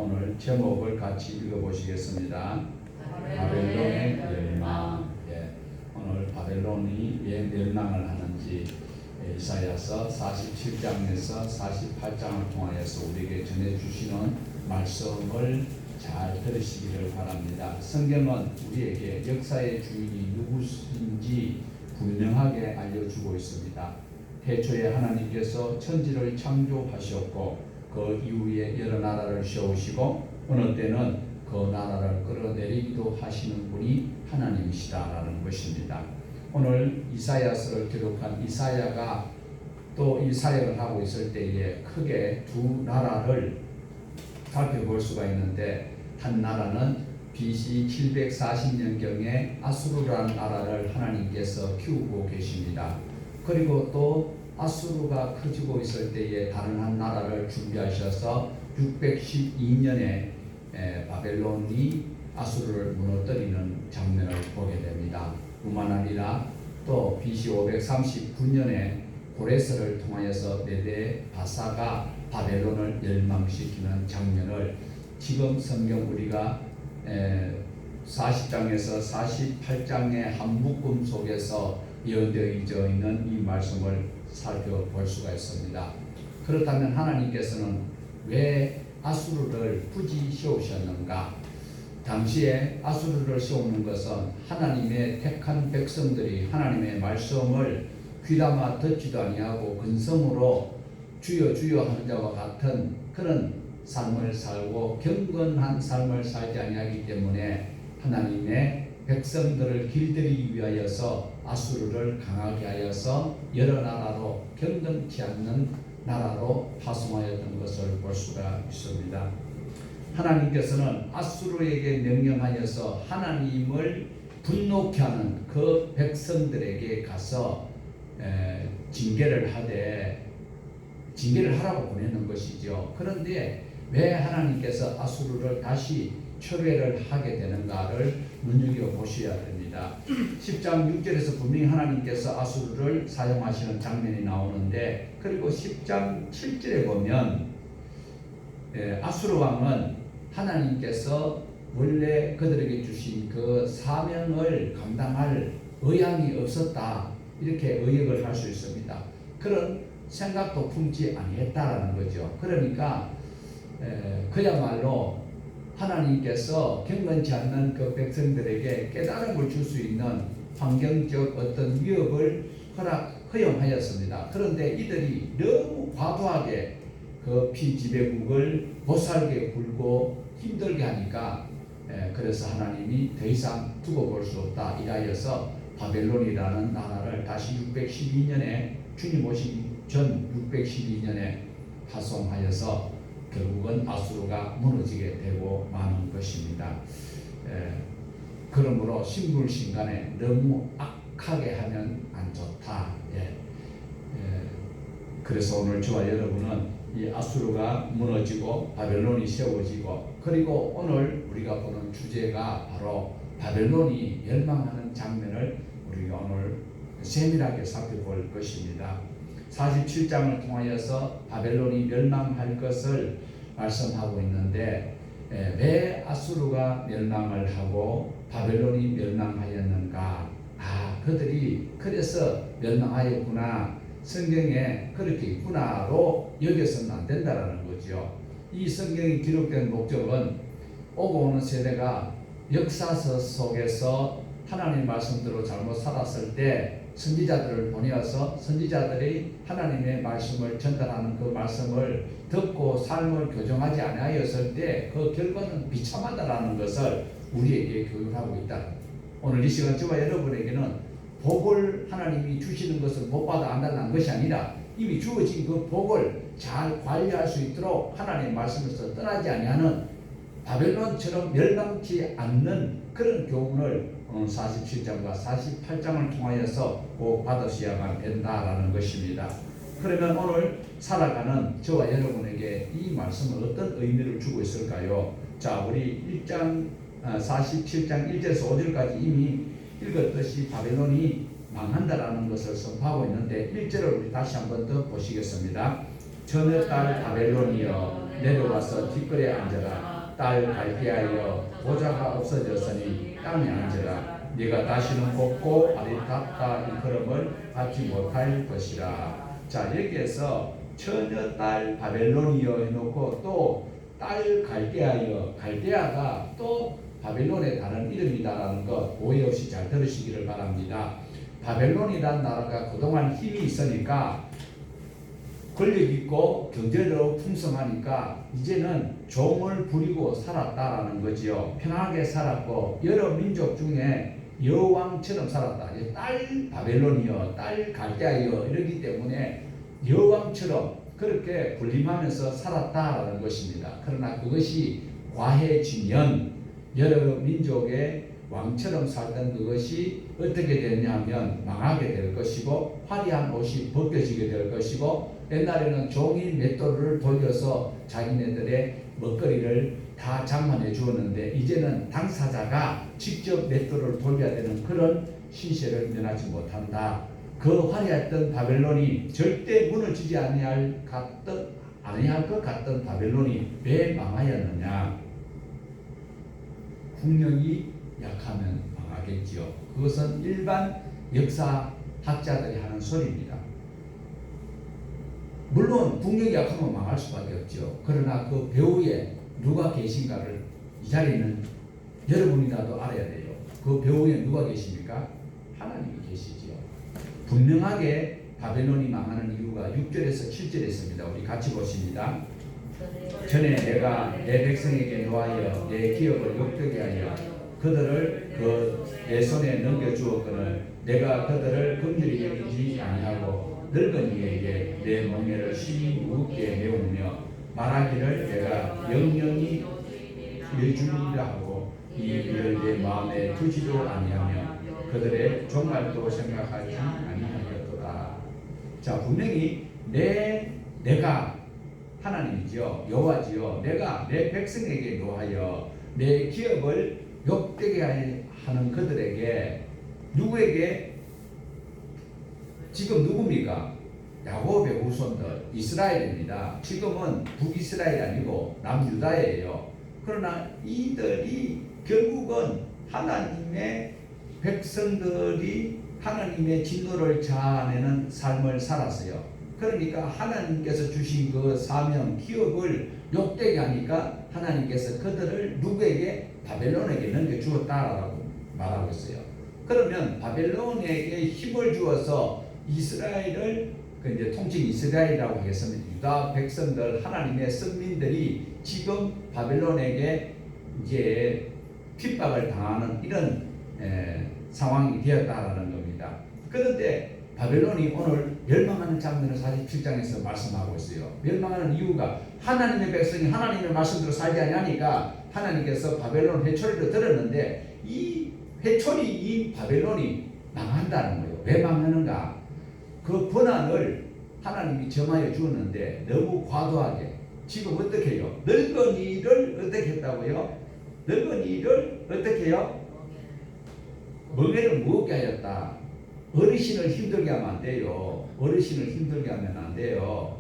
오늘 제목을 같이 읽어보시겠습니다. 바벨론의 멸망. 오늘 바벨론이 왜 멸망을 하는지 이사야서 47장에서 48장을 통하여서 우리에게 전해주시는 말씀을 잘 들으시기를 바랍니다. 성경은 우리에게 역사의 주인이 누구인지 분명하게 알려주고 있습니다. 태초에 하나님께서 천지를 창조하셨고 그 이후에 여러 나라를 세우시고 어느 때는 그 나라를 끌어내리기도 하시는 분이 하나님이시다라는 것입니다. 오늘 이사야서를 기록한 이사야가 또 이 사역을 하고 있을 때에 크게 두 나라를 살펴볼 수가 있는데, 한 나라는 BC 740년경에 아수르라는 나라를 하나님께서 키우고 계십니다. 그리고 또 아수르가 커지고 있을 때에 다른 한 나라를 준비하셔서 612년에 바벨론이 아수르를 무너뜨리는 장면을 보게 됩니다. 뿐만 아니라 또 BC 539년에 고레스를 통하여서 메데 바사가 바벨론을 멸망시키는 장면을 지금 성경 우리가 40장에서 48장의 한 묶음 속에서 예언되어 있는 이 말씀을 살펴볼 수가 있습니다. 그렇다면 하나님께서는 왜 아수르를 굳이 세우셨는가? 당시에 아수르를 세우는 것은 하나님의 택한 백성들이 하나님의 말씀을 귀담아 듣지도 아니하고 근성으로 주여 주여 하는 자와 같은 그런 삶을 살고 경건한 삶을 살지 아니하기 때문에 하나님의 백성들을 길들이기 위하여서 아수르를 강하게 하여서 여러 나라로 경건치 않는 나라로 파송하였던 것을 볼 수가 있습니다. 하나님께서는 아수르에게 명령하여서 하나님을 분노케 하는 그 백성들에게 가서 징계를 하라고 보내는 것이죠. 그런데 왜 하나님께서 아수르를 다시 철회를 하게 되는가를 눈여겨보셔야 됩니다. 10장 6절에서 분명히 하나님께서 아수르를 사용하시는 장면이 나오는데, 그리고 10장 7절에 보면 아수르 왕은 하나님께서 원래 그들에게 주신 그 사명을 감당할 의향이 없었다, 이렇게 의역을 할 수 있습니다. 그런 생각도 품지 아니했다라는 거죠. 그러니까 그야말로 하나님께서 경건치 않는 그 백성들에게 깨달음을 줄 수 있는 환경적 어떤 위협을 허용하였습니다. 그런데 이들이 너무 과도하게 그 피지배국을 못살게 굴고 힘들게 하니까 그래서 하나님이 더 이상 두고 볼 수 없다 이라여서 바벨론이라는 나라를 다시 612년에 주님 오시기 전 612년에 파송하여서 결국은 아수르가 무너지게 되고 마는 것입니다. 그러므로 신불신간에 너무 악하게 하면 안 좋다. 그래서 오늘 저와 여러분은 이 아수르가 무너지고 바벨론이 세워지고, 그리고 오늘 우리가 보는 주제가 바로 바벨론이 멸망하는 장면을 우리가 오늘 세밀하게 살펴볼 것입니다. 47장을 통하여서 바벨론이 멸망할 것을 말씀하고 있는데, 왜 아수르가 멸망을 하고 바벨론이 멸망하였는가? 그들이 그래서 멸망하였구나, 성경에 그렇게 있구나로 여겨서는 안 된다라는 거죠. 이 성경이 기록된 목적은 오고 오는 세대가 역사서 속에서 하나님 말씀대로 잘못 살았을 때 선지자들을 보내어서 선지자들이 하나님의 말씀을 전달하는 그 말씀을 듣고 삶을 교정하지 아니하였을 때 그 결과는 비참하다라는 것을 우리에게 교육하고 있다. 오늘 이 시간 저와 여러분에게는 복을 하나님이 주시는 것을 못 받아 안달난 것이 아니라 이미 주어진 그 복을 잘 관리할 수 있도록 하나님의 말씀에서 떠나지 아니하는 바벨론처럼 멸망치 않는 그런 교훈을 오늘 47장과 48장을 통하여서 꼭 받으셔야만 된다라는 것입니다. 그러면 오늘 살아가는 저와 여러분에게 이 말씀은 어떤 의미를 주고 있을까요? 자, 우리 1장 47장 1절에서 5절까지 이미 읽었듯이 바벨론이 망한다라는 것을 선포하고 있는데 1절을 우리 다시 한번 더 보시겠습니다. 전의 딸 바벨론이여 내려와서 뒷거리에 앉아라. 딸 갈대하여 보좌가 없어졌으니 땅에 앉아라. 네가 다시는 곱고 아리답다 이걸음을 받지 못할 것이라. 자, 여기에서 처녀 딸 바벨론이여 해놓고 또 딸 갈대하여, 갈대아가 또 바벨론의 다른 이름이다라는 것 오해 없이 잘 들으시기를 바랍니다. 바벨론이라는 나라가 그동안 힘이 있으니까 권력 있고 경제적으로 풍성하니까 이제는 종을 부리고 살았다라는 거지요. 편하게 살았고 여러 민족 중에 여왕처럼 살았다. 딸 바벨론이여, 딸 갈대아여 이러기 때문에 여왕처럼 그렇게 군림하면서 살았다라는 것입니다. 그러나 그것이 과해지면 여러 민족의 왕처럼 살던 그것이 어떻게 되냐면 망하게 될 것이고 화려한 옷이 벗겨지게 될 것이고 옛날에는 종이 맷돌을 돌려서 자기네들의 먹거리를 다 장만해 주었는데 이제는 당사자가 직접 맷돌을 돌려야 되는 그런 신세를 면하지 못한다. 그 화려했던 바벨론이 절대 무너지지 아니할 것 같던 바벨론이 왜 망하였느냐? 국력이 약하면 망하겠지요. 그것은 일반 역사학자들이 하는 소리입니다. 물론 국력이 약하면 망할 수밖에 없죠. 그러나 그 배후에 누가 계신가를 이 자리는 여러분이라도 알아야 돼요. 그 배후에 누가 계십니까? 하나님이 계시지요. 분명하게 바벨론이 망하는 이유가 6절에서 7절에 있습니다. 우리 같이 보십니다. 전에 내가 내 백성에게 노하여 내 기업을 욕되게 하여 그들을 내 손에 넘겨주었거늘 내가 그들을 긍휼히 여기지 아니하고 늙은이에게 내 멍에를 심히 무겁게 메우며 말하기를 내가 영영히 여주리라 하고 이 일을 내 마음에 두지도 아니하며 그들의 종말도 생각하지 아니하였도다. 자, 분명히 내가 하나님이지요. 여호와지요. 내가 내 백성에게 노하여 내 기업을 욕되게 하는 그들에게 누구에게 지금 누굽니까? 야곱의 후손들 이스라엘입니다. 지금은 북이스라엘이 아니고 남유다예요. 그러나 이들이 결국은 하나님의 백성들이 하나님의 진노를 자아내는 삶을 살았어요. 그러니까 하나님께서 주신 그 사명 기업을 욕되게 하니까 하나님께서 그들을 누구에게? 바벨론에게 넘겨주었다라고 말하고 있어요. 그러면 바벨론에게 힘을 주어서 이스라엘을 이제 통칭 이스라엘이라고 하겠습니다. 유다 백성들 하나님의 선민들이 지금 바벨론에게 이제 핍박을 당하는 이런 상황이 되었다라는 겁니다. 그런데 바벨론이 오늘 멸망하는 장면을 47장에서 말씀하고 있어요. 멸망하는 이유가 하나님의 백성이 하나님의 말씀대로 살지 아니하니까 하나님께서 바벨론 회초리를 들었는데 이 회초리 이 바벨론이 망한다는 거예요. 왜 망하는가? 그 권한을 하나님이 점하여 주었는데 너무 과도하게 지금 어떻게 해요? 늙은이를 어떻게 했다고요? 늙은이를 어떻게 해요? 멍에를 무겁게 하였다. 어르신을 힘들게 하면 안 돼요. 어르신을 힘들게 하면 안 돼요.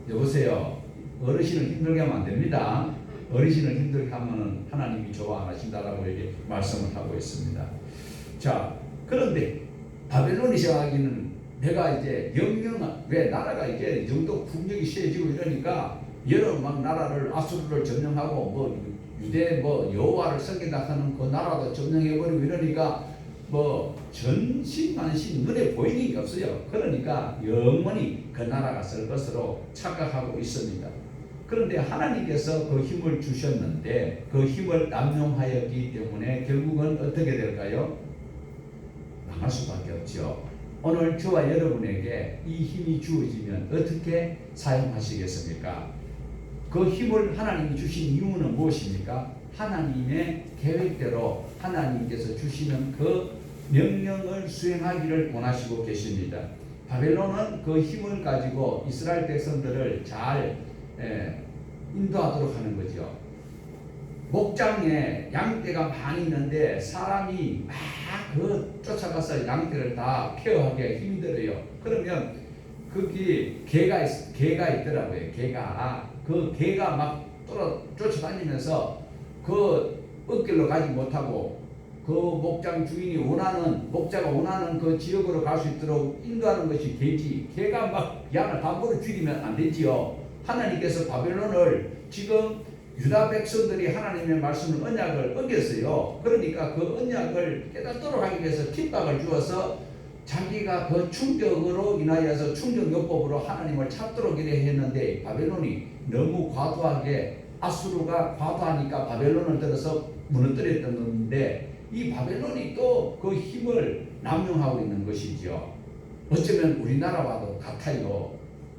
여보세요. 어르신을 힘들게 하면 안 됩니다. 어르신을 힘들게 하면 하나님이 좋아 안 하신다라고 이렇게 말씀을 하고 있습니다. 자, 그런데 바벨론이 생각하기는 내가 이제 왜 나라가 이제 이 정도 국력이 세지고 이러니까 여러 막 나라를 아수르를 점령하고 뭐 유대 뭐 여호와를 섬긴다 하는 그 나라도 점령해버리고 이러니까 뭐 전신만신 눈에 보이는 게 없어요. 그러니까 영원히 그 나라가 설 것으로 착각하고 있습니다. 그런데 하나님께서 그 힘을 주셨는데 그 힘을 남용하였기 때문에 결국은 어떻게 될까요? 망할 수밖에 없죠. 오늘 저와 여러분에게 이 힘이 주어지면 어떻게 사용하시겠습니까? 그 힘을 하나님이 주신 이유는 무엇입니까? 하나님의 계획대로 하나님께서 주시는 그 명령을 수행하기를 원하시고 계십니다. 바벨론은 그 힘을 가지고 이스라엘 백성들을 잘 인도하도록 하는 거죠. 목장에 양떼가 많이 있는데 사람이 막 쫓아가서 양떼를 다 케어하기가 힘들어요. 그러면 거기 개가 있더라고요. 개가 그 개가 막 쫓아다니면서 그 어길로 가지 못하고 그 목장 주인이 목자가 원하는 그 지역으로 갈 수 있도록 인도하는 것이 개지. 개가 막 양을 함부로 죽이면 안 되지요. 하나님께서 바벨론을 지금 유다 백성들이 하나님의 말씀을 언약을 어겼어요. 그러니까 그 언약을 깨닫도록 하기 위해서 핍박을 주어서 자기가 그 충격으로 인하여서 충격요법으로 하나님을 찾도록 이래 했는데 바벨론이 너무 과도하게 아수르가 과도하니까 바벨론을 들어서 무너뜨렸던 건데 이 바벨론이 또 그 힘을 남용하고 있는 것이죠. 어쩌면 우리나라와도 같아요.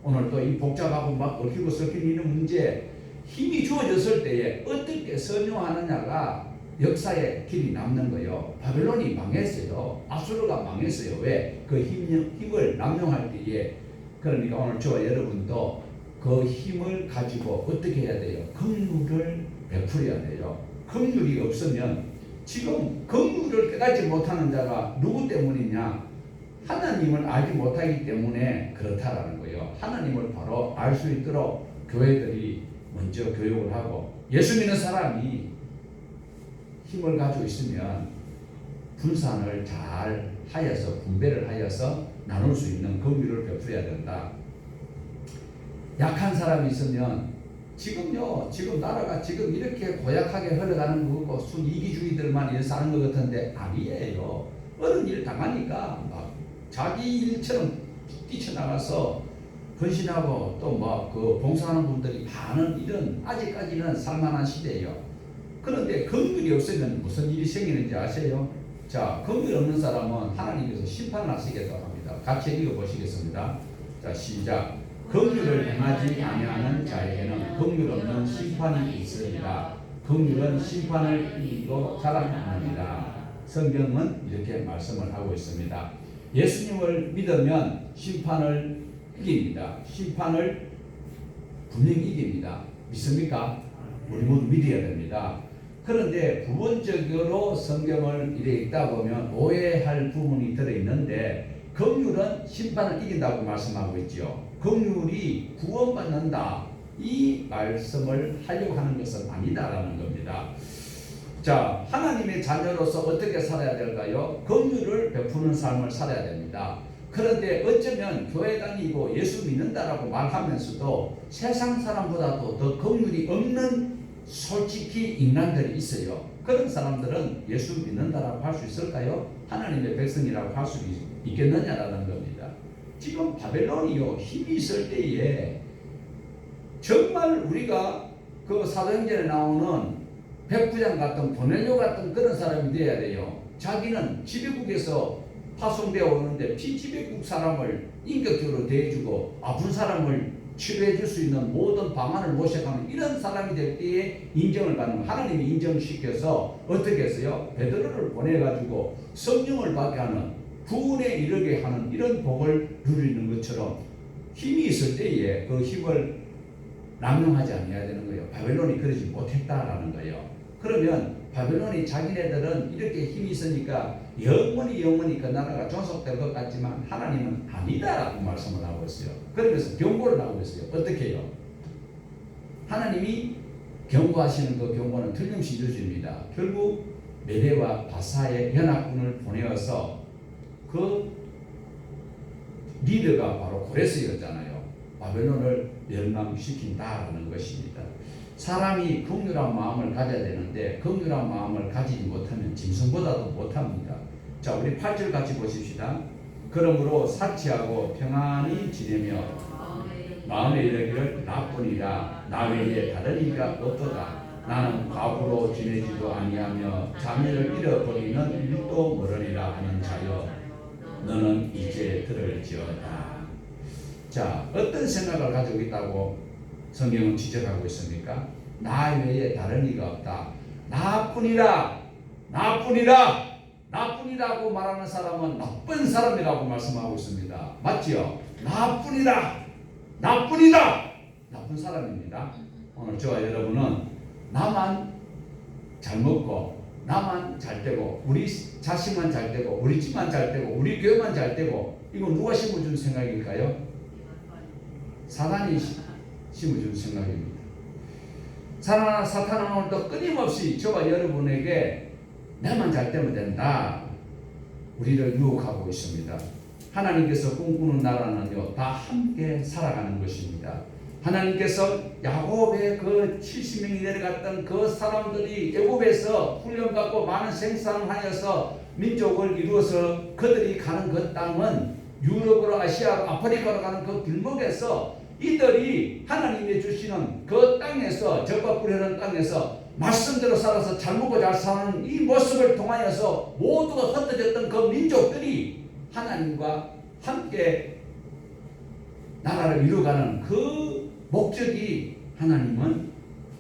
오늘 또 이 복잡하고 막 얽히고 섞이는 문제 힘이 주어졌을 때에 어떻게 선용하느냐가 역사의 길이 남는 거예요. 바벨론이 망했어요. 아수르가 망했어요. 왜? 그 힘을 남용할 때에. 그러니까 오늘 저와 여러분도 그 힘을 가지고 어떻게 해야 돼요? 긍휼을 베풀어야 돼요. 긍휼이 없으면 지금 긍휼을 깨닫지 못하는 자가 누구 때문이냐? 하나님을 알지 못하기 때문에 그렇다라는 거예요. 하나님을 바로 알 수 있도록 교회들이 먼저 교육을 하고 예수 믿는 사람이 힘을 가지고 있으면 분산을 잘 하여서 분배를 하여서 나눌 수 있는 긍휼을 베풀어야 된다. 약한 사람이 있으면 지금 나라가 지금 이렇게 고약하게 흘러가는 거고 순이기주의들만 사는 것 같은데 아니에요. 어른 일 당하니까 막 자기 일처럼 뛰쳐나가서 헌신하고 또 뭐 그 봉사하는 분들이 많은 이런 아직까지는 살만한 시대예요. 그런데 긍휼이 없으면 무슨 일이 생기는지 아세요? 자, 긍휼 없는 사람은 하나님께서 심판을 하시겠다고 합니다. 같이 읽어보시겠습니다. 자, 시작. 긍휼을 행하지 아니하는 자에게는 긍휼 없는 심판이 있으리라. 긍휼은 심판을 이기고 자랑합니다. 성경은 이렇게 말씀을 하고 있습니다. 예수님을 믿으면 심판을 이깁니다. 심판을 분명히 이깁니다. 믿습니까? 우리 모두 믿어야 됩니다. 그런데 부분적으로 성경을 이렇게 읽다 보면 오해할 부분이 들어있는데 긍휼은 심판을 이긴다고 말씀하고 있죠. 긍휼이 구원받는다 이 말씀을 하려고 하는 것은 아니다라는 겁니다. 자, 하나님의 자녀로서 어떻게 살아야 될까요? 긍휼을 베푸는 삶을 살아야 됩니다. 그런데 어쩌면 교회 다니고 예수 믿는다라고 말하면서도 세상 사람보다도 더 긍휼이 없는 솔직히 인간들이 있어요. 그런 사람들은 예수 믿는다라고 할 수 있을까요? 하나님의 백성이라고 할 수 있겠느냐라는 겁니다. 지금 바벨론이요 힘이 있을 때에 정말 우리가 그 사도행전에 나오는 백부장 같은 고넬료 같은 그런 사람이 되어야 돼요. 자기는 지배국에서 파송되어 오는데 피지배국 사람을 인격적으로 대해주고 아픈 사람을 치료해 줄 수 있는 모든 방안을 모색하는 이런 사람이 될 때에 인정을 받는 하나님이 인정시켜서 어떻게 했어요? 베드로를 보내가지고 성령을 받게 하는 구원에 이르게 하는 이런 복을 누리는 것처럼 힘이 있을 때에 그 힘을 남용하지 않아야 되는 거예요. 바벨론이 그러지 못했다라는 거예요. 그러면 바벨론이 자기네들은 이렇게 힘이 있으니까 영원히 그 나라가 존속될 것 같지만 하나님은 아니다라고 말씀을 하고 있어요. 그러면서 경고를 하고 있어요. 어떻게 해요? 하나님이 경고하시는 그 경고는 틀림없이 이루어집니다. 결국 메대와 바사의 연합군을 보내어서 그 리더가 바로 고레스였잖아요. 바벨론을 멸망시킨다라는 것입니다. 사람이 긍휼한 마음을 가져야 되는데 긍휼한 마음을 가지지 못하면 짐승보다도 못합니다. 자, 우리 8절 같이 보십시다. 그러므로 사치하고 평안히 지내며 마음에 이르기를 나뿐이라 나 외에 다른 이가 없도다. 나는 과부로 지내지도 아니하며 자매를 잃어버리는 일도 모르리라 하는 자여 너는 이제 들을지어다. 자, 어떤 생각을 가지고 있다고 성경은 지적하고 있습니까? 나 외에 다른 이가 없다. 나뿐이라고 말하는 사람은 나쁜 사람이라고 말씀하고 있습니다. 맞지요? 나뿐이다. 나쁜 사람입니다. 오늘 저와 여러분은 나만 잘 먹고 나만 잘 되고 우리 자식만 잘 되고 우리 집만 잘 되고 우리 교회만 잘 되고 이건 누가 심어준 생각일까요? 사단이 심어준 생각입니다. 사탄은 오늘도 끊임없이 저와 여러분에게 내만 잘 되면 된다, 우리를 유혹하고 있습니다. 하나님께서 꿈꾸는 나라는요, 다 함께 살아가는 것입니다. 하나님께서 야곱의 그 70명이 내려갔던 그 사람들이 애굽에서 훈련받고 많은 생산을 하여서 민족을 이루어서 그들이 가는 그 땅은 유럽으로, 아시아로, 아프리카로 가는 그 길목에서 이들이 하나님이 주시는 그 땅에서, 젖과 꿀이 흐르는 땅에서 말씀대로 살아서 잘 먹고 잘 사는 이 모습을 통하여서 모두가 흩어졌던 그 민족들이 하나님과 함께 나라를 이루어가는 그 목적이 하나님은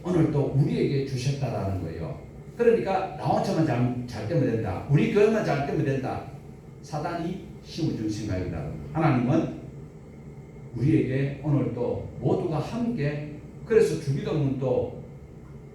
오늘도 우리에게 주셨다라는 거예요. 그러니까 나 혼자만 잘 되면 된다, 우리 교회만 잘 되면 된다, 사단이 심어준 생각이다. 하나님은 우리에게 오늘도 모두가 함께, 그래서 주기도문도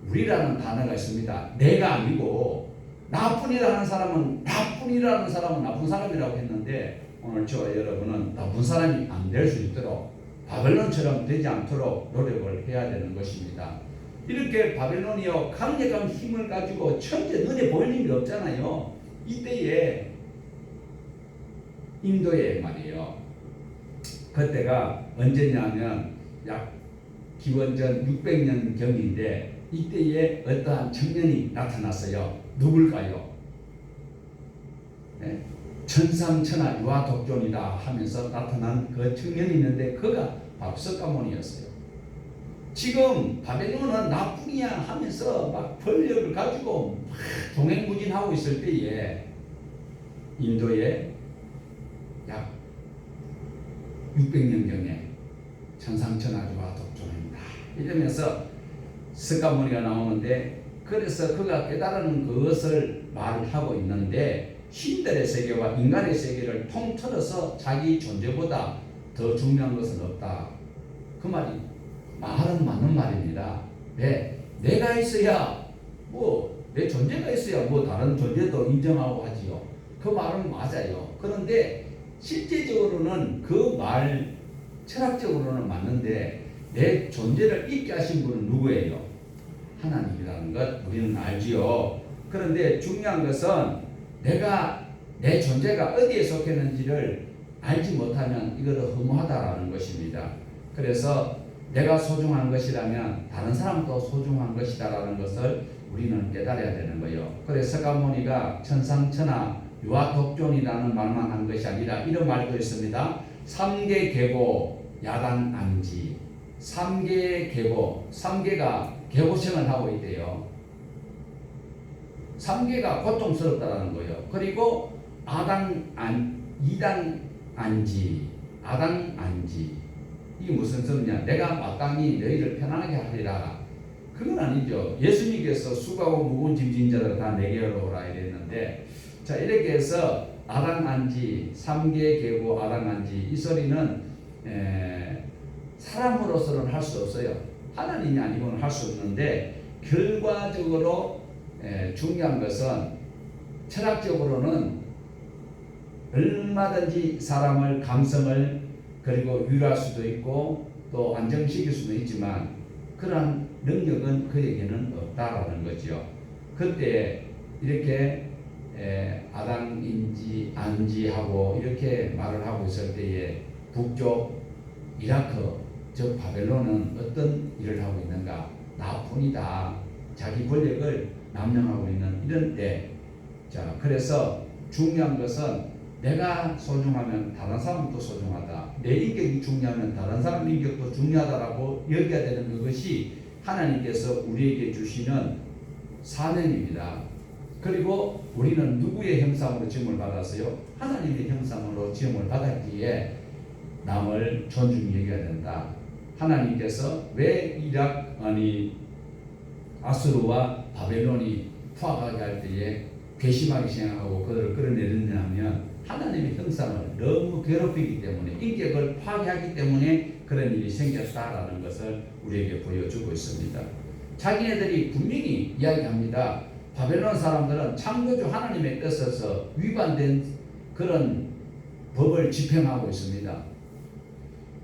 우리라는 단어가 있습니다. 내가 아니고 나뿐이라는 사람은 나쁜 사람이라고 했는데, 오늘 저와 여러분은 나쁜 사람이 안 될 수 있도록, 바벨론처럼 되지 않도록 노력을 해야 되는 것입니다. 이렇게 바벨론이요, 강력한 힘을 가지고 천재 눈에 보이는 게 없잖아요. 이때에 인도에 말이에요, 그때가 언제냐면 약 기원전 600년 경인데, 이때에 어떠한 청년이 나타났어요. 누굴까요? 네? 천상천하 유아독존이다 하면서 나타난 그 청년이 있는데, 그가 바로 석가모니였어요. 지금 바벨론은 나뿐이야 하면서 막 권력을 가지고 막 동행무진하고 있을 때에 인도에 약 600년경에 천상천하 유아독존입니다 이러면서 석가모니가 나오는데, 그래서 그가 깨달은 그것을 말하고 있는데, 신들의 세계와 인간의 세계를 통틀어서 자기 존재보다 더 중요한 것은 없다. 그 말이 말은 맞는 말입니다. 왜? 내가 있어야, 내 존재가 있어야 다른 존재도 인정하고 하지요. 그 말은 맞아요. 그런데 실제적으로는 그 말, 철학적으로는 맞는데, 내 존재를 있게 하신 분은 누구예요? 하나님이라는 것 우리는 알지요. 그런데 중요한 것은 내 존재가 어디에 속했는지를 알지 못하면 이것은 허무하다라는 것입니다. 그래서 내가 소중한 것이라면 다른 사람도 소중한 것이다라는 것을 우리는 깨달아야 되는 거예요. 그래서 석가모니가 천상천하 유아독존이라는 말만 한 것이 아니라 이런 말도 있습니다. 삼계 계고 야단 안지. 삼계의 계고, 삼계가 계고생을 하고 있대요. 삼계가 고통스럽다라는 거예요. 그리고 이단 안지, 아단 안지. 이게 무슨 소리냐? 내가 마땅히 너희를 편안하게 하리라. 그건 아니죠. 예수님께서 수고하고 무거운 짐진 자들 다 내게로 오라 이랬는데, 자, 이렇게 해서 아단 안지, 삼계 계고 아단 안지, 이 소리는 사람으로서는 할 수 없어요. 하나님이 아니고는 할 수 없는데, 결과적으로 중요한 것은 철학적으로는 얼마든지 사람을, 감성을 그리고 위로할 수도 있고 또 안정시킬 수도 있지만, 그러한 능력은 그에게는 없다라는 거죠. 그때 이렇게 아담인지 안지하고 이렇게 말을 하고 있을 때에 북쪽 이라크, 즉 바벨론은 어떤 일을 하고 있는가? 나뿐이다. 자기 권력을 남용하고 있는 이런 때, 자, 그래서 중요한 것은 내가 소중하면 다른 사람도 소중하다. 내 인격이 중요하면 다른 사람 인격도 중요하다라고 여겨야 되는 그것이 하나님께서 우리에게 주시는 사명입니다. 그리고 우리는 누구의 형상으로 지음을 받았어요? 하나님의 형상으로 지음을 받았기에 남을 존중히 여겨야 된다. 하나님께서 왜 아수르와 바벨론이 포악하게 할 때에 괘씸하게 생각하고 그들을 끌어내렸냐면, 하나님의 형상을 너무 괴롭히기 때문에, 인격을 파괴하기 때문에 그런 일이 생겼다라는 것을 우리에게 보여주고 있습니다. 자기네들이 분명히 이야기합니다. 바벨론 사람들은 창조주 하나님의 뜻에서 위반된 그런 법을 집행하고 있습니다.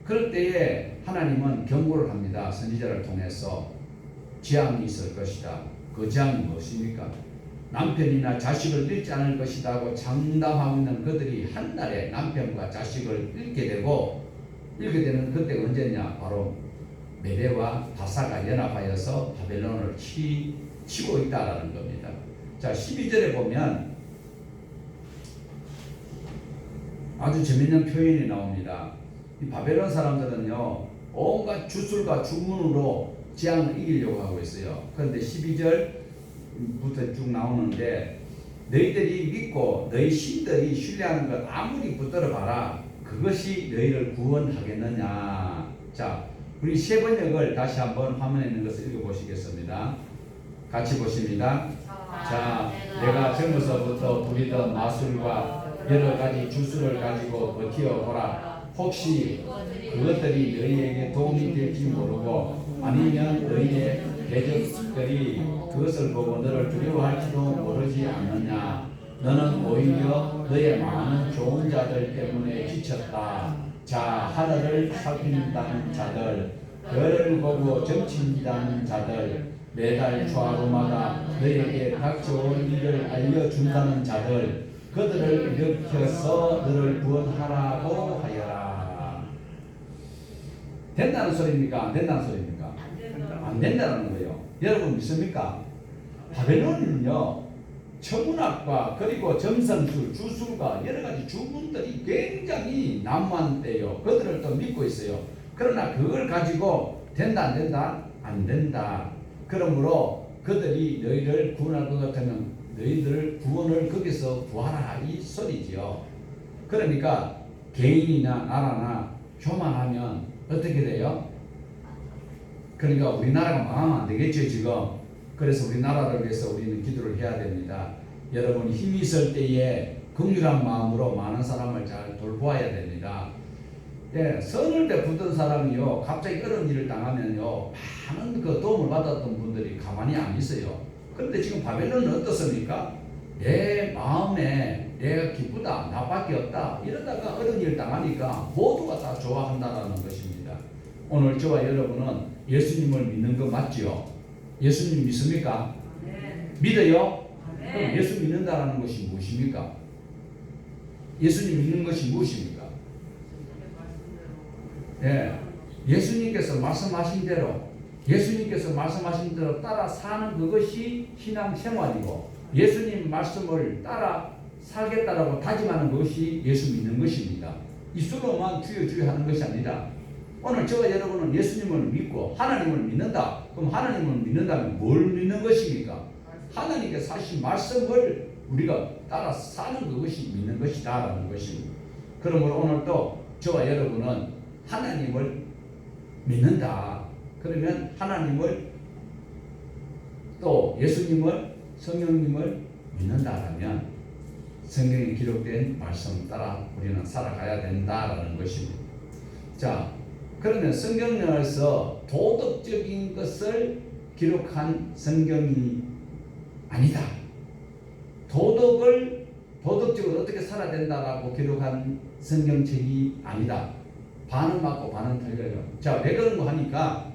그럴 때에 하나님은 경고를 합니다. 선지자를 통해서 재앙이 있을 것이다. 그 재앙이 무엇입니까? 남편이나 자식을 잃지 않을 것이라고 장담하고 있는 그들이 한날에 남편과 자식을 잃게 되는 그때가 언제냐? 바로 메대와 바사가 연합하여서 바벨론을 치고 있다라는 겁니다. 자, 12절에 보면 아주 재미있는 표현이 나옵니다. 이 바벨론 사람들은요, 온갖 주술과 주문으로 재앙을 이기려고 하고 있어요. 그런데 12절부터 쭉 나오는데, 너희들이 믿고 너희 신들이 신뢰하는 것 아무리 붙들어 봐라. 그것이 너희를 구원하겠느냐. 자, 우리 세 번역을 다시 한번 화면에 있는 것을 읽어보시겠습니다. 같이 보십니다. 자, 내가 젊어서부터 부리던 마술과 여러 가지 주술을 가지고 버티어보라. 혹시 그것들이 너희에게 도움이 될지 모르고 아니면 너희의 대적들이 그것을 보고 너를 두려워할지도 모르지 않느냐. 너는 오히려 너의 많은 좋은 자들 때문에 지쳤다. 자, 하늘을 살핀다는 자들, 별을 보고 점친다는 자들, 매달 초하루마다 너에게 닥쳐올 일을 알려준다는 자들, 그들을 일으켜서 너를 구원하라고 하여라. 된다는 소리입니까? 안 된다는 소리입니까? 안 된다는 거예요. 여러분 믿습니까? 바벨론은요, 천문학과 그리고 점성술, 주술과 여러 가지 주문들이 굉장히 난무한데요. 그들을 또 믿고 있어요. 그러나 그걸 가지고 된다 안 된다? 안 된다. 그러므로 그들이 너희를 구원할 것 같으면 너희들 구원을 거기서 구하라 이 소리지요. 그러니까 개인이나 나라나 교만하면 어떻게 돼요? 그러니까 우리나라가 망하면 안 되겠죠 지금. 그래서 우리나라를 위해서 우리는 기도를 해야 됩니다. 여러분 힘이 있을 때에 긍휼한 마음으로 많은 사람을 잘 돌보아야 됩니다. 예, 선을 베푸던 사람이요 갑자기 어려운 일을 당하면요 많은 그 도움을 받았던 분들이 가만히 안 있어요. 그런데 지금 바벨론은 어떻습니까? 내 마음에 내가 기쁘다 나밖에 없다 이러다가 어려운 일을 당하니까 모두가 다 좋아한다라는 것입니다. 오늘 저와 여러분은 예수님을 믿는 거 맞지요? 예수님 믿습니까? 네. 믿어요? 네. 그럼 예수 믿는다라는 것이 무엇입니까? 예수님 믿는 것이 무엇입니까? 예, 예수님께서 말씀하신 대로 따라 사는 그것이 신앙생활이고 예수님 말씀을 따라 살겠다라고 다짐하는 것이 예수 믿는 것입니다. 입술로만 주여 주여 하는 것이 아니라 오늘 저와 여러분은 예수님을 믿고 하나님을 믿는다. 그럼 하나님을 믿는다면 뭘 믿는 것입니까? 하나님께서 하신 말씀을 우리가 따라 사는 그것이 믿는 것이다 라는 것입니다. 그러므로 오늘 또 저와 여러분은 하나님을 믿는다. 그러면 하나님을 또 예수님을 성령님을 믿는다라면 성경에 기록된 말씀 따라 우리는 살아가야 된다라는 것입니다. 자, 그러면 성경에서 도덕적인 것을 기록한 성경이 아니다. 도덕적으로 어떻게 살아야 된다라고 기록한 성경책이 아니다. 반은 맞고 반은 틀려요. 자, 왜 그런 거 하니까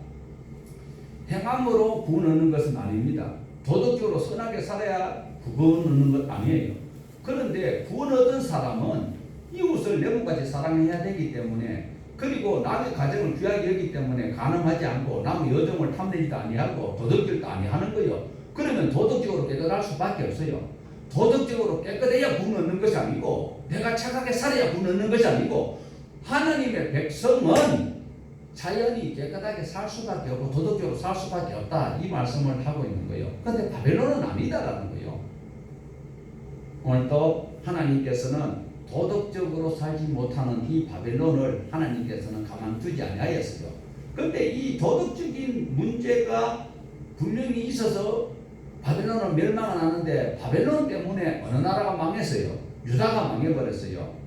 행함으로 구원 얻는 것은 아닙니다. 도덕적으로 선하게 살아야 구원 얻는 것 아니에요. 그런데 구원 얻은 사람은 이웃을 내 몸같이 사랑해야 되기 때문에 그리고 남의 가정을 귀하게 여기기 때문에 간음하지 않고 남의 여정을 탐내지도 아니하고 도덕질도 아니하는 거예요. 그러면 도덕적으로 깨끗할 수밖에 없어요. 도덕적으로 깨끗해야 구원 얻는 것이 아니고 내가 착하게 살아야 구원 얻는 것이 아니고 하나님의 백성은 자연히 깨끗하게 살 수밖에 없고 도덕적으로 살 수밖에 없다 이 말씀을 하고 있는 거예요. 그런데 바벨론은 아니다라는 거예요. 오늘도 하나님께서는 도덕적으로 살지 못하는 이 바벨론을 하나님께서는 가만두지 아니하였어요. 그런데 이 도덕적인 문제가 분명히 있어서 바벨론은 멸망은 하는데 바벨론 때문에 어느 나라가 망했어요? 유다가 망해버렸어요.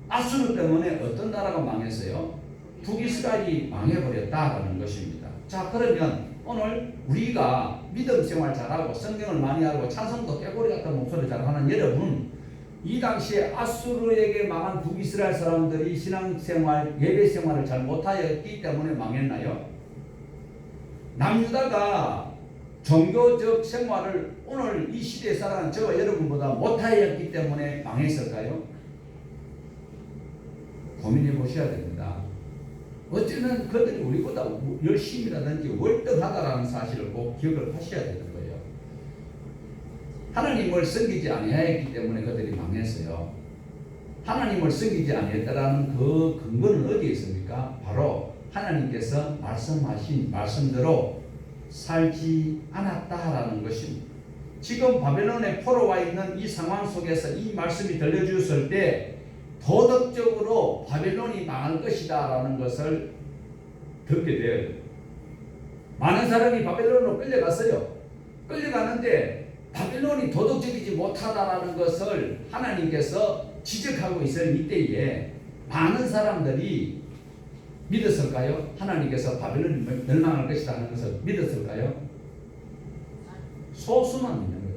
아수르 때문에 어떤 나라가 망했어요? 북이스라엘이 망해버렸다라는 것입니다. 자, 그러면 오늘 우리가 믿음 생활 잘하고 성경을 많이 알고 찬송도 깨꼬리 같은 목소리 잘하는 여러분, 이 당시에 아수르에게 망한 북이스라엘 사람들이 신앙생활, 예배생활을 잘 못하였기 때문에 망했나요? 남유다가 종교적 생활을 오늘 이 시대에 살아가는 저와 여러분보다 못하였기 때문에 망했을까요? 고민해 보셔야 됩니다. 어쩌면 그들이 우리보다 열심이라든지 월등하다라는 사실을 꼭 기억을 하셔야 되는 거예요. 하나님을 섬기지 아니하였기 때문에 그들이 망했어요. 하나님을 섬기지 아니했다라는 그 근거는 어디에 있습니까? 바로 하나님께서 말씀하신 말씀대로 살지 않았다라는 것입니다. 지금 바벨론의 포로와 있는 이 상황 속에서 이 말씀이 들려주었을 때 도덕적으로 바벨론이 망할 것이다 라는 것을 듣게 돼요. 많은 사람이 바벨론으로 끌려갔어요. 끌려가는데 바벨론이 도덕적이지 못하다라는 것을 하나님께서 지적하고 있을 이때에 많은 사람들이 믿었을까요? 하나님께서 바벨론이 멸망할 것이다 하는 것을 믿었을까요? 소수만 믿는 거예요.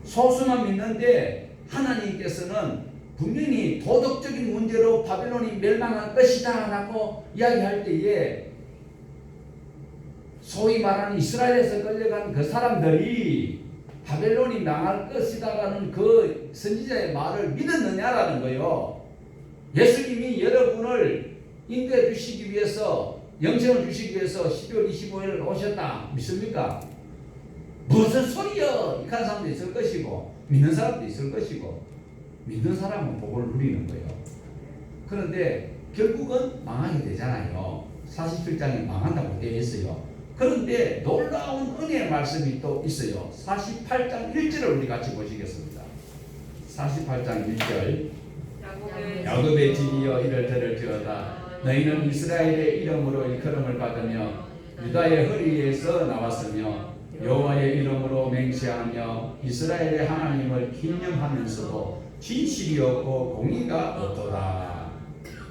소수만 믿는데 하나님께서는 분명히 도덕적인 문제로 바벨론이 멸망할 것이다 라고 이야기할 때에 소위 말하는 이스라엘에서 끌려간 그 사람들이 바벨론이 망할 것이다 라는 그 선지자의 말을 믿었느냐라는 거예요. 예수님이 여러분을 인도해 주시기 위해서, 영생을 주시기 위해서 12월 25일 오셨다 믿습니까? 무슨 소리여? 이런 사람도 있을 것이고 믿는 사람도 있을 것이고 믿는 사람은 복을 누리는 거예요. 그런데 결국은 망하게 되잖아요. 47장에 망한다고 되어 있어요. 그런데 놀라운 은혜의 말씀이 또 있어요. 48장 1절을 우리 같이 보시겠습니다. 48장 1절 야곱의 집이여 이를 들을지어다. 너희는 이스라엘의 이름으로 일컬음을 받으며 유다의 허리에서 나왔으며 여호와의 이름으로 맹세하며 이스라엘의 하나님을 기념하면서도 진실이 없고 공의가 없도다.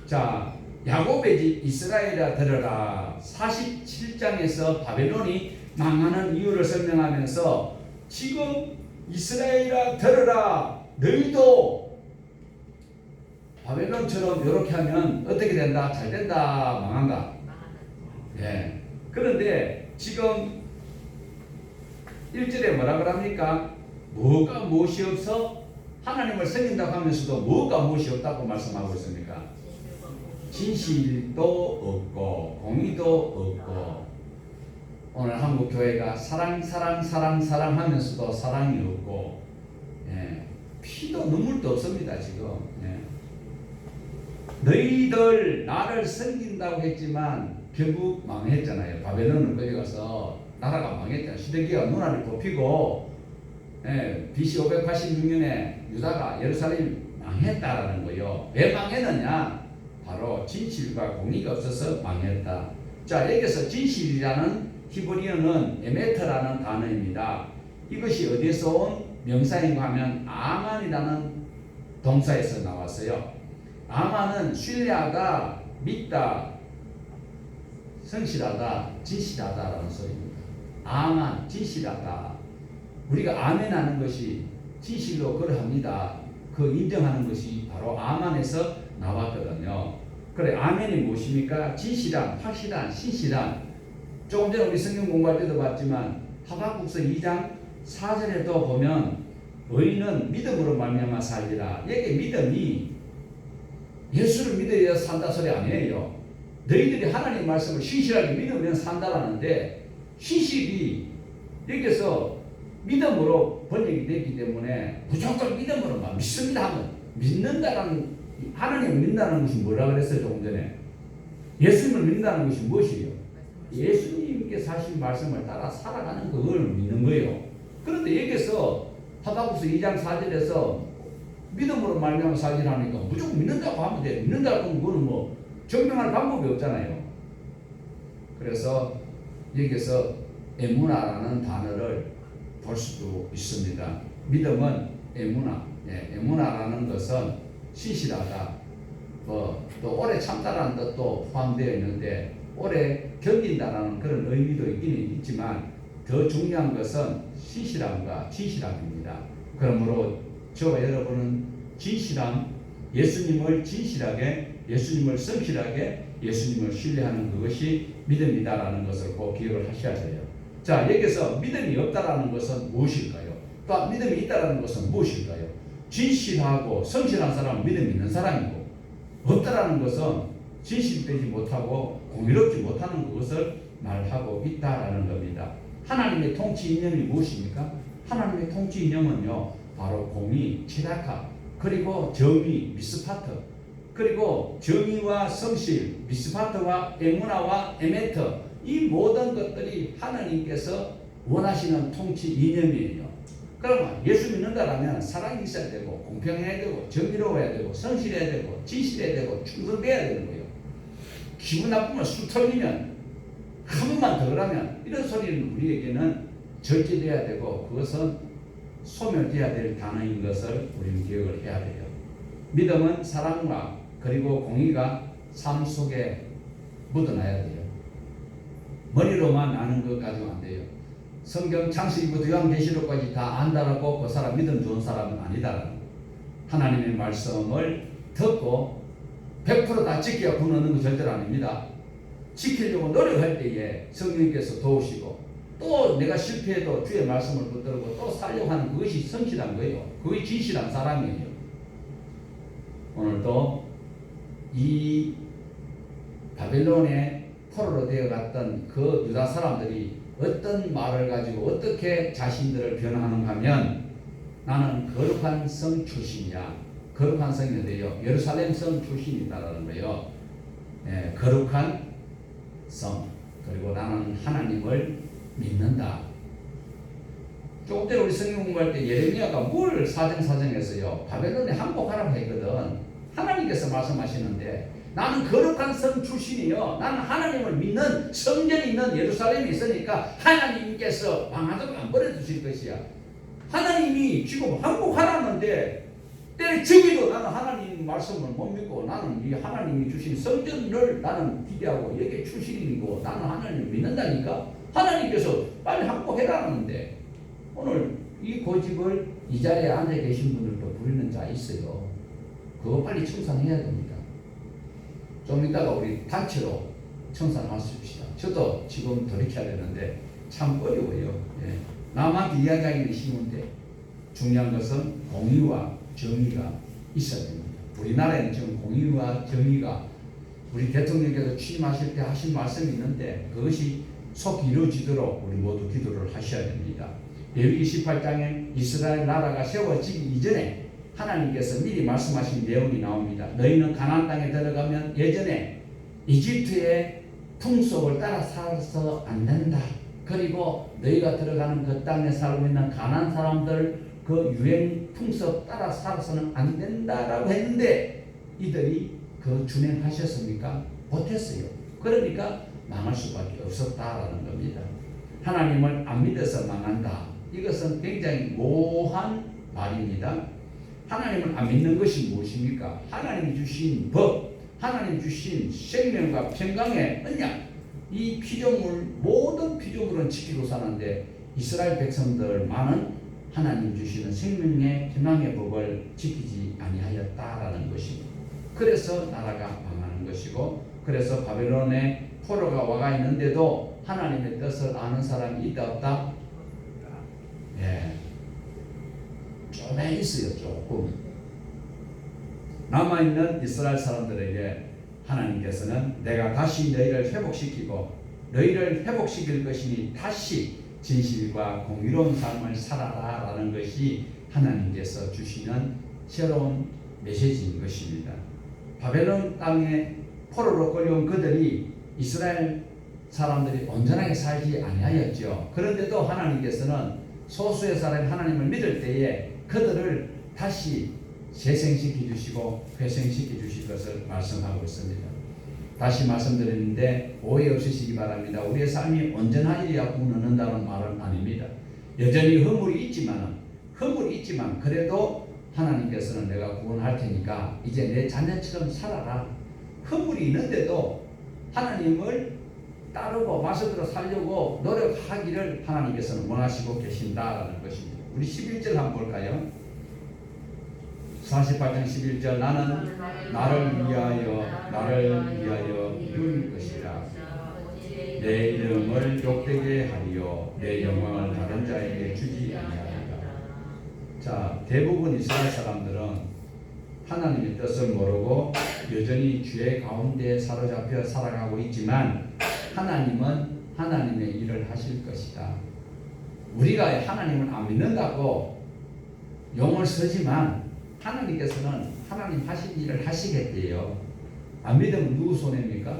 자, 야곱의 집 이스라엘아 들으라. 47장에서 바벨론이 망하는 이유를 설명하면서 지금 이스라엘아 들으라. 너희도 바벨론처럼 이렇게 하면 어떻게 된다? 잘 된다? 망한다? 예. 그런데 지금 1절에 뭐라 그럽니까? 뭐가 무엇이 없어? 하나님을 섬긴다고 하면서도 뭐가 무엇이 없다고 말씀하고 있습니까? 진실도 없고 공의도 없고 오늘 한국 교회가 사랑 하면서도 사랑이 없고 예. 피도 눈물도 없습니다 지금. 예. 너희들 나를 섬긴다고 했지만 결국 망했잖아요. 바벨론을 끌려가서 나라가 망했잖아요. 시드기야가 눈알을 뽑히고 BC 586년에 유다가 예루살렘 망했다라는 거예요. 왜 망했느냐? 바로 진실과 공의가 없어서 망했다. 자, 여기서 진실이라는 히브리어는 에메트라는 단어입니다. 이것이 어디서 온 명사인가 하면 아만이라는 동사에서 나왔어요. 아만은 신뢰하다, 믿다, 성실하다, 진실하다라는 소리입니다. 아만, 진실하다. 우리가 아멘하는 것이 진실로 그러합니다. 그 인정하는 것이 바로 아만에서 나왔거든요. 그래, 아멘이 무엇입니까? 진실한, 확실한, 신실한. 조금 전에 우리 성경 공부할 때도 봤지만 하박국서 2장 4절에도 보면 의인은 믿음으로 말미암아 살리라. 여기 믿음이 예수를 믿어야 산다 소리 아니에요. 너희들이 하나님 말씀을 신실하게 믿으면 산다라는데 신실이 여기서 믿음으로 번역이 됐기 때문에 무조건 믿음으로만 믿습니다 하면 믿는다라는 하나님을 믿는다는 것이 뭐라 그랬어요 조금 전에? 예수님을 믿는다는 것이 무엇이에요? 예수님께서 하신 말씀을 따라 살아가는 그걸 믿는 거예요. 그런데 여기서 하박국서 2장 4절에서 믿음으로 말미암아 살리라니까 무조건 믿는다고 하면 돼. 믿는다고 하면 그거는 뭐 증명할 방법이 없잖아요. 그래서 여기서 에무나라는 단어를 볼 수도 있습니다. 믿음은 에무나, 에무나라는 것은 신실하다, 또 오래 참다라는 뜻도 포함되어 있는데 오래 견딘다라는 그런 의미도 있기는 있지만 더 중요한 것은 신실함과 진실함입니다. 그러므로 저와 여러분은 진실함, 예수님을 진실하게, 예수님을 성실하게, 예수님을 신뢰하는 그것이 믿음이다라는 것을 꼭 기억을 하셔야 돼요. 자, 여기서 믿음이 없다라는 것은 무엇일까요? 또 믿음이 있다라는 것은 무엇일까요? 진실하고 성실한 사람은 믿음이 있는 사람이고, 없다라는 것은 진실되지 못하고 공의롭지 못하는 것을 말하고 있다라는 겁니다. 하나님의 통치 이념이 무엇입니까? 하나님의 통치 이념은요, 바로 공의, 치다카, 그리고 정의, 미스파트, 그리고 정의와 성실, 미스파트와 에무나와 에메트, 이 모든 것들이 하나님께서 원하시는 통치 이념이에요. 그러면 예수 믿는다라면 사랑이 있어야 되고, 공평해야 되고, 정의로워야 되고, 성실해야 되고, 진실해야 되고, 충성돼야 되는 거예요. 기분 나쁘면 술 털리면, 한 번만 더 그러면, 이런 소리는 우리에게는 절제돼야 되고, 그것은 소멸돼야 될 단어인 것을 우리는 기억을 해야 돼요. 믿음은 사랑과 그리고 공의가 삶 속에 묻어나야 돼요. 머리로만 아는 것 가지고 안 돼요. 성경 창세기부터 요한계시록까지 다 안다라고 그 사람 믿음 좋은 사람은 아니다라는 거예요. 하나님의 말씀을 듣고 100%다 지켜야 구원 얻는 건 절대로 아닙니다. 지키려고 노력할 때에 성령께서 도우시고, 또 내가 실패해도 주의 말씀을 붙들고 또 살려고 하는 그것이 성실한 거예요. 그것이 진실한 사람이에요. 오늘도 이 바벨론의 포로로 되어갔던 그 유다 사람들이 어떤 말을 가지고 어떻게 자신들을 변화하는가 하면, 나는 거룩한 성 출신이야. 거룩한 성이 어디요? 예루살렘 성 출신이다라는 거예요. 예, 거룩한 성. 그리고 나는 하나님을 믿는다. 조금 전에 우리 성경 공부할 때 예레미야가 뭘 사정사정했어요? 바벨론에 항복하라고 했거든. 하나님께서 말씀하시는데, 나는 거룩한 성 출신이요, 나는 하나님을 믿는 성전이 있는 예루살렘에 있으니까 하나님께서 망하도록 안 버려두실 것이야. 하나님이 지금 항복하라는데 때려 죽이도 나는 하나님 말씀을 못 믿고, 나는 이 하나님이 주신 성전을 나는 기대하고 여기 출신이고 나는 하나님을 믿는다니까. 하나님께서 빨리 항복해라는데, 오늘 이 고집을 이 자리에 앉아 계신 분들도 부리는 자 있어요. 그거 빨리 청산해야 됩니다. 좀 이따가 우리 단체로 청산하십시다. 저도 지금 돌이켜야 되는데 참 어려워요. 예. 남한테 이야기하기는 쉬운데 중요한 것은 공의와 정의가 있어야 됩니다. 우리나라에는 지금 공의와 정의가, 우리 대통령께서 취임하실 때 하신 말씀이 있는데 그것이 속 이루어지도록 우리 모두 기도를 하셔야 됩니다. 레위기 18장에 이스라엘 나라가 세워지기 이전에 하나님께서 미리 말씀하신 내용이 나옵니다. 너희는 가나안 땅에 들어가면 예전에 이집트의 풍속을 따라 살아서 안 된다. 그리고 너희가 들어가는 그 땅에 살고 있는 가나안 사람들 그 유행 풍속 따라 살아서는 안 된다라고 했는데 이들이 그 준행하셨습니까? 못했어요. 그러니까 망할 수밖에 없었다라는 겁니다. 하나님을 안 믿어서 망한다. 이것은 굉장히 모호한 말입니다. 하나님을 안 믿는 것이 무엇입니까? 하나님이 주신 법, 하나님 주신 생명과 평강의 언약, 이 피조물, 모든 피조물은 지키고 사는데 이스라엘 백성들만은 하나님 주시는 생명의 평강의 법을 지키지 아니하였다라는 것입니다. 그래서 나라가 망하는 것이고, 그래서 바벨론의 포로가 와가 있는데도 하나님의 뜻을 아는 사람이 있다 없다? 예, 좀 있어요. 조금 남아있는 이스라엘 사람들에게 하나님께서는 내가 다시 너희를 회복시키고 너희를 회복시킬 것이니 다시 진실과 공의로운 삶을 살아라 라는 것이 하나님께서 주시는 새로운 메시지인 것입니다. 바벨론 땅에 포로로 끌려온 그들이 이스라엘 사람들이 온전하게 살지 아니하였죠. 그런데도 하나님께서는 소수의 사람이 하나님을 믿을 때에 그들을 다시 재생시켜 주시고 회생시켜 주실 것을 말씀하고 있습니다. 다시 말씀드리는데 오해 없으시기 바랍니다. 우리의 삶이 온전하여야 구원 얻는다는 말은 아닙니다. 여전히 허물이 있지만 그래도 하나님께서는 내가 구원할 테니까 이제 내 자녀처럼 살아라. 허물이 있는데도 하나님을 따르고 마스터로 살려고 노력하기를 하나님께서는 원하시고 계신다라는 것입니다. 우리 11절 한번 볼까요? 48장 11절 나는 나를 위하여 이룰 것이라. 내 이름을 욕되게 하리요 내 영광을 다른 자에게 주지 아니하리라. 자, 대부분 이스라엘 사람들은 하나님의 뜻을 모르고 여전히 죄 가운데 사로잡혀 살아가고 있지만 하나님은 하나님의 일을 하실 것이다. 우리가 하나님을 안 믿는다고 용을 쓰지만 하나님께서는 하나님 하신 일을 하시겠대요. 안 믿으면 누구 손해입니까?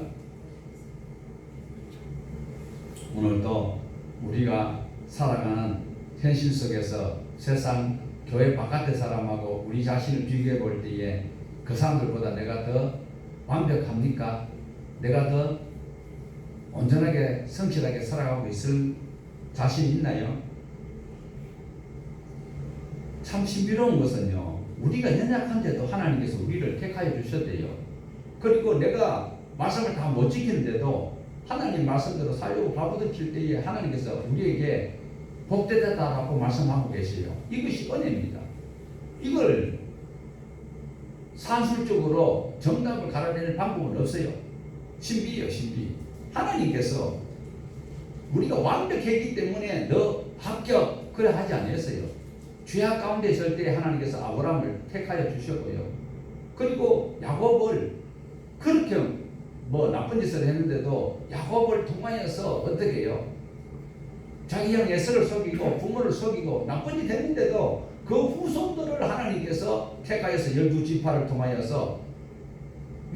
오늘도 우리가 살아가는 현실 속에서 세상 교회 바깥의 사람하고 우리 자신을 비교해 볼 때에 그 사람들보다 내가 더 완벽합니까? 내가 더 온전하게 성실하게 살아가고 있을 자신 있나요? 참 신비로운 것은요, 우리가 연약한데도 하나님께서 우리를 택하여 주셨대요. 그리고 내가 말씀을 다 못 지키는데도 하나님 말씀대로 살려고 발부딪힐 때에 하나님께서 우리에게 복되다라고 말씀하고 계세요. 이것이 은혜입니다. 이걸 산술적으로 정답을 갈아내는 방법은 없어요. 신비예요, 신비. 하나님께서 우리가 완벽했기 때문에 너 합격 그래 하지 않았어요. 죄악 가운데 있을 때 하나님께서 아브라함을 택하여 주셨고요. 그리고 야곱을 그렇게 나쁜 짓을 했는데도 야곱을 통하여서 어떻게 해요? 자기 형 에서를 속이고 부모를 속이고 나쁜 짓 했는데도 그 후손들을 하나님께서 택하여서 12지파를 통하여서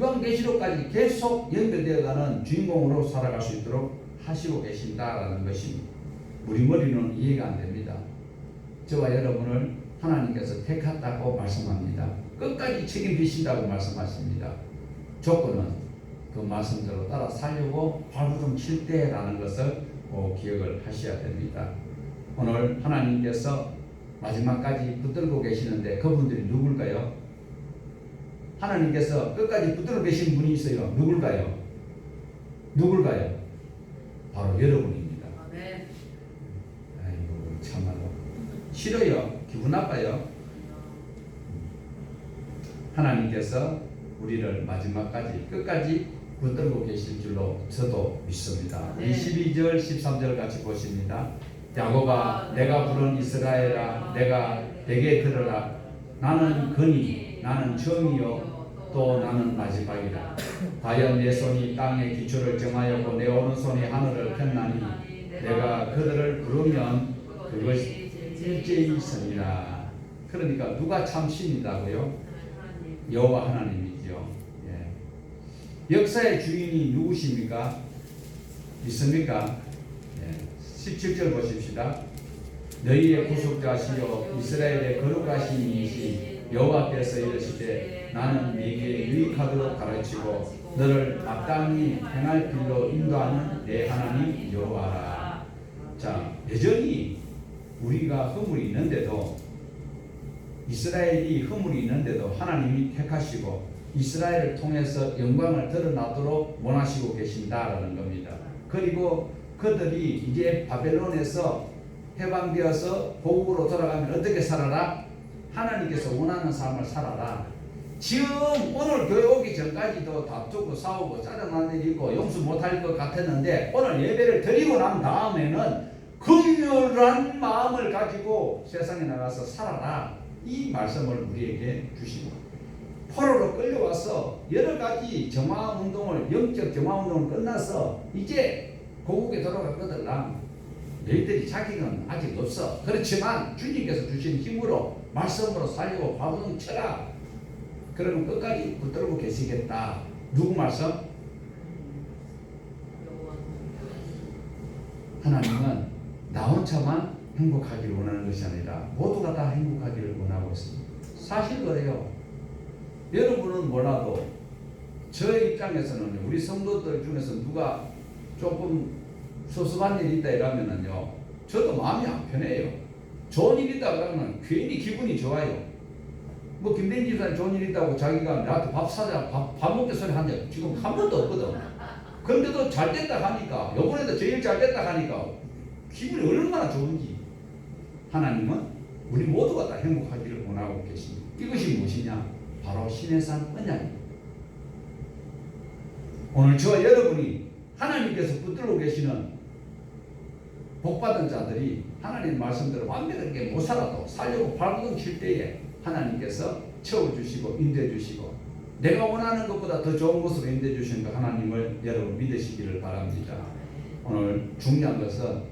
요한계시록까지 계속 연결되어가는 주인공으로 살아갈 수 있도록 하시고 계신다라는 것이 우리 머리는 이해가 안 됩니다. 저와 여러분을 하나님께서 택했다고 말씀합니다. 끝까지 책임지신다고 말씀하십니다. 조건은 그 말씀대로 따라 살려고 발부둥 칠 때라는 것을 꼭 기억을 하셔야 됩니다. 오늘 하나님께서 마지막까지 붙들고 계시는데 그분들이 누굴까요? 하나님께서 끝까지 붙들고 계신 분이 있어요. 누굴까요? 누굴까요? 바로 여러분입니다. 네. 아이고 참말로 싫어요. 기분 나빠요. 하나님께서 우리를 마지막까지 끝까지 붙들고 계실 줄로 저도 믿습니다. 네. 22절 13절 같이 보십니다. 야곱아 내가 부른 이스라엘아 내가 내게 들으라. 나는 근이 나는 정이요 또 나는 마지막이라. 과연 내 손이 땅의 기초를 정하였고 내 오른손이 하늘을 폈나니 내가 그들을 부르면 그것이 일제히 있으리라. 그러니까 누가 참 신이라고요? 여호와 하나님이죠. 예. 역사의 주인이 누구십니까? 있습니까? 예. 17절 보십시다. 너희의 구속자시요 이스라엘의 거룩하신 이시 여호와께서 이르시되 나는 네게 유익하도록 가르치고 너를 마땅히 행할 길로 인도하는 내 하나님 여호와라. 자, 여전히 우리가 허물이 있는데도 이스라엘이 허물이 있는데도 하나님이 택하시고 이스라엘을 통해서 영광을 드러나도록 원하시고 계신다라는 겁니다. 그리고 그들이 이제 바벨론에서 해방되어서 고국으로 돌아가면 어떻게 살아라? 하나님께서 원하는 삶을 살아라. 지금 오늘 교회 오기 전까지도 다투고 싸우고 짜증나는 일이 있고 용서 못할 것 같았는데 오늘 예배를 드리고 난 다음에는 긍휼한 마음을 가지고 세상에 나가서 살아라. 이 말씀을 우리에게 주시고 포로로 끌려와서 여러 가지 정화운동을 영적 정화운동을 끝나서 이제 고국에 돌아갔거든. 너희들이 자격은 아직 없어. 그렇지만 주님께서 주신 힘으로 말씀으로 살리고 발부둥 쳐라. 그러면 끝까지 붙들고 계시겠다. 누구 말씀? 하나님은 나 혼자만 행복하기를 원하는 것이 아니라 모두가 다 행복하기를 원하고 있습니다. 사실 그래요. 여러분은 몰라도 저의 입장에서는 우리 성도들 중에서 누가 조금 소소한 일이 있다 이러면은요 저도 마음이 안 편해요. 좋은 일 있다 그러면 괜히 기분이 좋아요. 뭐 김대인 집사님 좋은 일 있다고 자기가 나한테 밥 사자 밥 먹게 소리 한 적 지금 한 번도 없거든. 근데도 잘 됐다 하니까 요번에도 제일 잘 됐다 하니까 기분이 얼마나 좋은지. 하나님은 우리 모두가 다 행복하기를 원하고 계십니다. 이것이 무엇이냐? 바로 신의 산 언약입니다. 오늘 저와 여러분이 하나님께서 붙들고 계시는 복받은 자들이 하나님 말씀대로 완벽하게 못 살아도 살려고 발버둥 칠 때에 하나님께서 채워주시고 인도해주시고 내가 원하는 것보다 더 좋은 곳으로 인도해주시는 그 하나님을 여러분 믿으시기를 바랍니다. 오늘 중요한 것은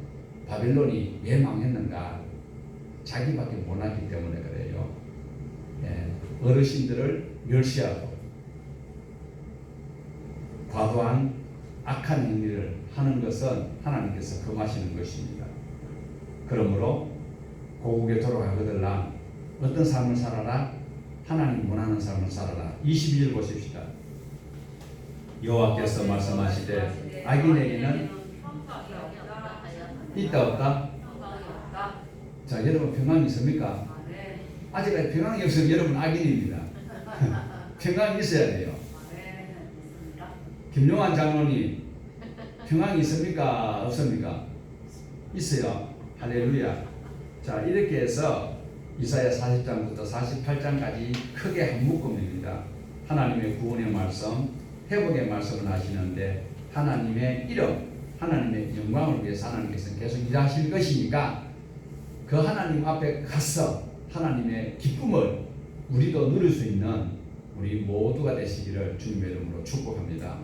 바벨론이 왜 망했는가? 자기밖에 못하기 때문에 그래요. 어르신들을 멸시하고 과도한 악한 행위를 하는 것은 하나님께서 금하시는 것입니다. 그러므로 고국에 돌아가거들라 어떤 삶을 살아라? 하나님 원하는 삶을 살아라. 22절 보십시다. 여호와께서 말씀하시되 악인에게는 있다 없다? 자, 여러분 평안이 있습니까? 아직까지 평안이 없으면 여러분 악인입니다. 평안이 있어야 돼요. 김용환 장로님 평안이 있습니까? 없습니까? 있어요. 할렐루야. 자, 이렇게 해서 이사야 40장부터 48장까지 크게 한 묶음입니다. 하나님의 구원의 말씀, 회복의 말씀을 하시는데 하나님의 이름, 하나님의 영광을 위해서 하나님께서 계속 일하실 것이니까 그 하나님 앞에 가서 하나님의 기쁨을 우리도 누릴 수 있는 우리 모두가 되시기를 주님의 이름으로 축복합니다.